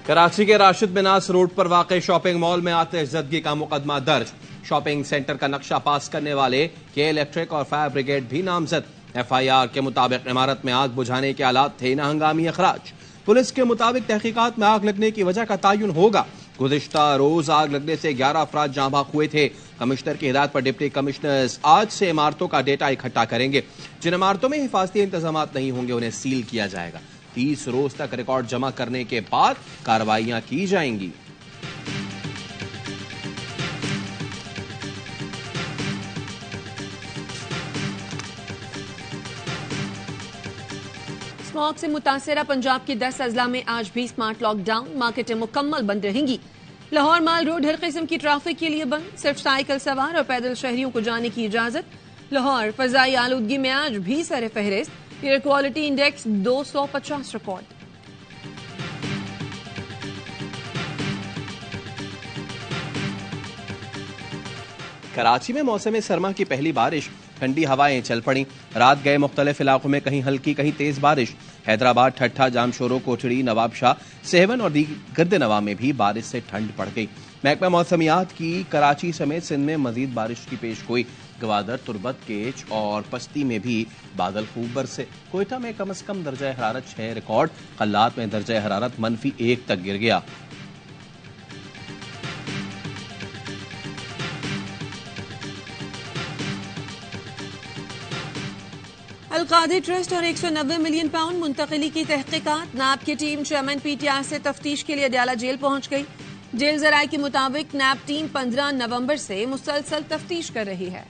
کراچی کے راشد مناس روڈ پر واقع shopping mall میں آتش زدگی کا مقدمہ درج۔ شاپنگ سینٹر کا نقشہ پاس کرنے والے کے الیکٹرک اور فائر بریگیڈ بھی نامزد۔ FIR کے مطابق عمارت میں آگ بجھانے کے آلات تھے نہ ہنگامی اخراج۔ پولیس کے مطابق تحقیقات میں آگ لگنے کی وجہ کا تعین ہوگا۔ گزشتہ روز آگ لگنے سے 11 افراد جاں بحق ہوئے تھے۔ کمشنر کی ہدایت پر ڈپٹی کمشنرز آج سے عمارتوں کا ڈیٹا اکٹھا کریں گے۔ جن عمارتوں میں حفاظتی انتظامات نہیں ہوں گے انہیں سیل کیا جائے گا۔ 30 روز تک ریکارڈ جمع کرنے کے بعد کارروائیاں کی جائیں گی۔ اسماگ سے متاثرہ پنجاب کی 10 اضلاع میں آج بھی سمارٹ لاک ڈاؤن، مارکیٹیں مکمل بند رہیں گی۔ لاہور مال روڈ ہر قسم کی ٹریفک کے لیے بند، صرف سائیکل سوار اور پیدل شہریوں کو جانے کی اجازت۔ لاہور فضائی آلودگی میں آج بھی سر فہرست، air quality index 250 record. Karachi میں موسم سرما کی پہلی بارش، ٹھنڈی ہوائیں چل پڑیں۔ رات گئے مختلف علاقوں میں کہیں ہلکی کہیں تیز بارش۔ حیدرآباد، ٹھٹھہ، جامشورو، کوٹڑی، نواب شاہ، سیون اور گرد نواح میں بھی بارش سے ٹھنڈ پڑ گئی۔ محکمہ موسمیات کی کراچی سمیت سندھ میں مزید بارش کی پیش گوئی۔ گوادر، تربت، کیچ اور پستی میں بھی بادل خوب برسے۔ کوئٹہ میں کم از کم درجہ حرارت 6 ریکارڈ، قلات میں درجہ حرارت -1 تک گر گیا۔ القادری ٹرسٹ اور 190 ملین پاؤنڈ منتقلی کی تحقیقات، نیب کی ٹیم چیئرمین PTI سے تفتیش کے لیے اڈیالہ جیل پہنچ گئی۔ جیل ذرائع کے مطابق نیب ٹیم 15 نومبر سے مسلسل تفتیش کر رہی ہے۔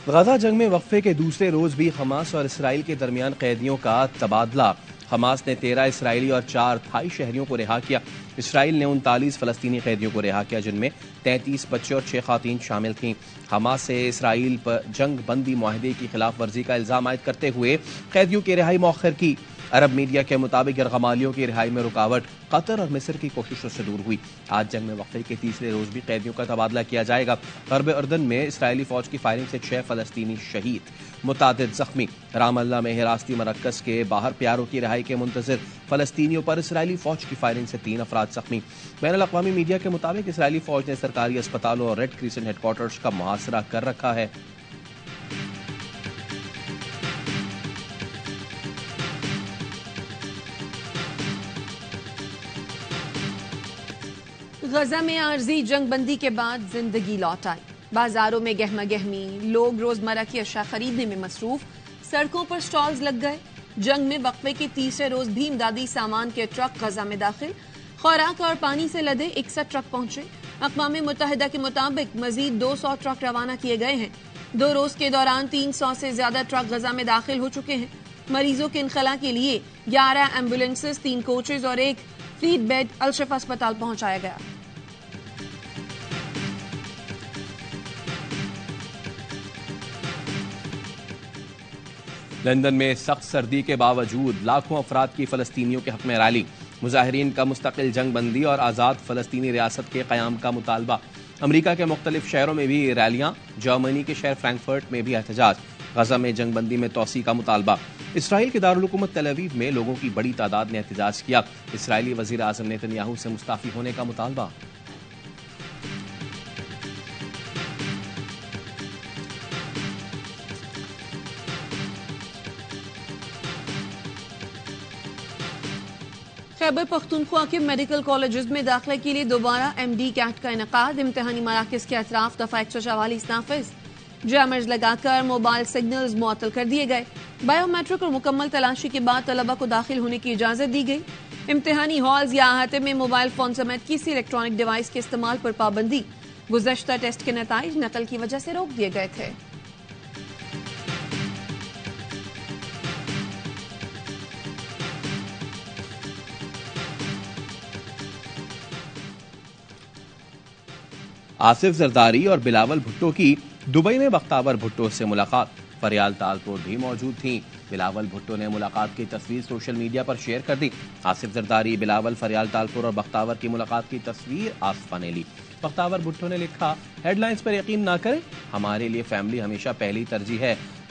غزہ جنگ میں وقفے کے دوسرے روز بھی حماس اور اسرائیل کے درمیان قیدیوں کا تبادلہ۔ حماس نے 13 اسرائیلی اور 4 تھائی شہریوں کو رہا کیا۔ اسرائیل نے 39 فلسطینی قیدیوں کو رہا کیا، جن میں 33 بچے اور 6 خواتین شامل تھیں۔ حماس سے اسرائیل پر جنگ بندی معاہدے کی خلاف ورزی کا الزام عائد کرتے ہوئے قیدیوں کی رہائی مؤخر کی۔ عرب میڈیا کے مطابق یرغمالیوں کی رہائی میں رکاوٹ قطر اور مصر کی کوششوں سے دور ہوئی۔ آج جنگ میں وقفے کے تیسرے روز بھی قیدیوں کا تبادلہ کیا جائے گا۔ غرب اردن میں اسرائیلی فوج کی فائرنگ سے 6 فلسطینی شہید، متعدد زخمی۔ رام اللہ میں حراستی مرکز کے باہر پیاروں کی رہائی کے منتظر فلسطینیوں پر اسرائیلی فوج کی فائرنگ سے 3 افراد زخمی۔ بین الاقوامی میڈیا کے مطابق اسرائیلی فوج نے سرکاری اسپتالوں اور ریڈ کریسنٹ ہیڈ کوارٹرز کا محاصرہ کر رکھا ہے۔ غزہ میں عارضی جنگ بندی کے بعد زندگی لوٹ آئی۔ بازاروں میں گہما گہمی، لوگ روزمرہ کی اشیاء خریدنے میں مصروف، سڑکوں پر سٹالز لگ گئے۔ جنگ میں وقفے کے تیسرے روز بھی امدادی سامان کے ٹرک غزہ میں داخل، خوراک اور پانی سے لدے 61 ٹرک پہنچے۔ اقوام متحدہ کے مطابق مزید 200 ٹرک روانہ کیے گئے ہیں۔ 2 روز کے دوران 300 سے زیادہ ٹرک غزہ میں داخل ہو چکے ہیں۔ مریضوں کے انخلاء کے لیے 11 ایمبولینسز، 3 کوچز اور 1 فلیٹ بیڈ الشفا اسپتال پہنچایا گیا۔ لندن میں سخت سردی کے باوجود لاکھوں افراد کی فلسطینیوں کے حق میں ریلی۔ مظاہرین کا مستقل جنگ بندی اور آزاد فلسطینی ریاست کے قیام کا مطالبہ۔ امریکہ کے مختلف شہروں میں بھی ریلیاں، جرمنی کے شہر فرینکفرٹ میں بھی احتجاج۔ غزہ میں جنگ بندی میں توسیع کا مطالبہ۔ اسرائیل کے دارالحکومت تل ابیب میں لوگوں کی بڑی تعداد نے احتجاج کیا۔ اسرائیلی وزیر اعظم نیتن یاہو سے مستعفی ہونے کا مطالبہ۔ خیبر پختونخوا کے میڈیکل کالجز میں داخلے کے لیے دوبارہ MD کیٹ کا انعقاد۔ امتحانی مراکز کے اطراف دفعہ 144 نافذ۔ جیمرز لگا کر موبائل سگنلز معطل کر دیے گئے۔ بائیو میٹرک اور مکمل تلاشی کے بعد طلبہ کو داخل ہونے کی اجازت دی گئی۔ امتحانی ہالز یا احاطے میں موبائل فون سمیت کسی الیکٹرانک ڈیوائس کے استعمال پر پابندی۔ گزشتہ ٹیسٹ کے نتائج نقل کی وجہ سے روک دیے گئے تھے۔ آصف زرداری اور بلاول بھٹو کی دبئی میں بختیار بھٹو سے ملاقات۔ فریال تالپور بھی موجود تھیں۔ بلاول بھٹو نے ملاقات کی تصویر سوشل میڈیا پر شیئر کر دی۔ آصف زرداری، بلاول، فریال تالپور اور بختیار کی ملاقات کی تصویر آصفہ نے لی۔ بختیار بھٹو نے لکھا، ہیڈ لائنز پر یقین نہ کریں، ہمارے لیے فیملی ہمیشہ پہلی ترجیح ہے۔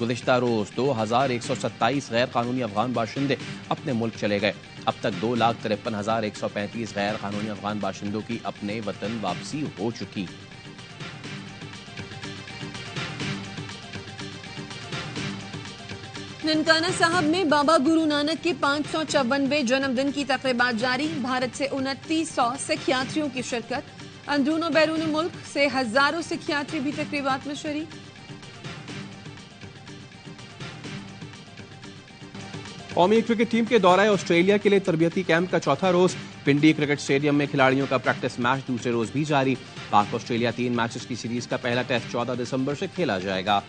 گزشتہ روز 2127 غیر قانونی افغان باشندے اپنے ملک چلے گئے. اب تک 2,53,135 غیر قانونی افغان باشندوں کی اپنے وطن واپسی ہو چکی. ننکانہ صاحب میں بابا گرو نانک کے 554ویں جنم دن کی تقریبات جاری. بھارت سے 2900 سکھیاتریوں کی شرکت. اندرون و بیرون ملک سے ہزاروں سکھیاتری بھی تقریبات میں شریک. قومی کرکٹ ٹیم کے دورہ آسٹریلیا کے لیے تربیتی کیمپ کا چوتھا روز. پنڈی کرکٹ اسٹیڈیم میں کھلاڑیوں کا پریکٹس میچ دوسرے روز بھی جاری. پاک آسٹریلیا 3 میچز کی سیریز کا پہلا ٹیسٹ 14 دسمبر سے کھیلا جائے گا.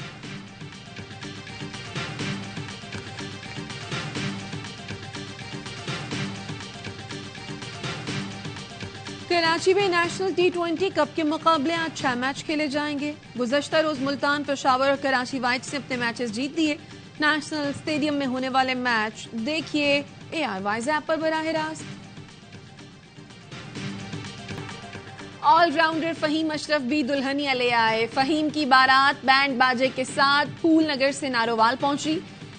کراچی میں نیشنل T20 کپ کے مقابلے آج 6 میچ کھیلے جائیں گے. گزشتہ روز ملتان، پشاور اور کراچی وائٹس نے اپنے میچز جیت دیے. نیشنل اسٹیڈیم میں ہونے والے میچ دیکھیے ARY ایپ پر براہ راست. آل راؤنڈر فہیم اشرف بھی دلہنیا لے آئے. فہیم کی بارات بینڈ باجے کے ساتھ پھول نگر سے نارووال پہنچی.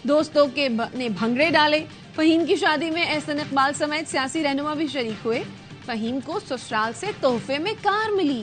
دوستوں نے بھنگڑے ڈالے. فہیم کی شادی میں احسن اقبال سمیت سیاسی رہنما بھی شریک ہوئے. فہیم کو سسرال سے تحفے میں کار ملی.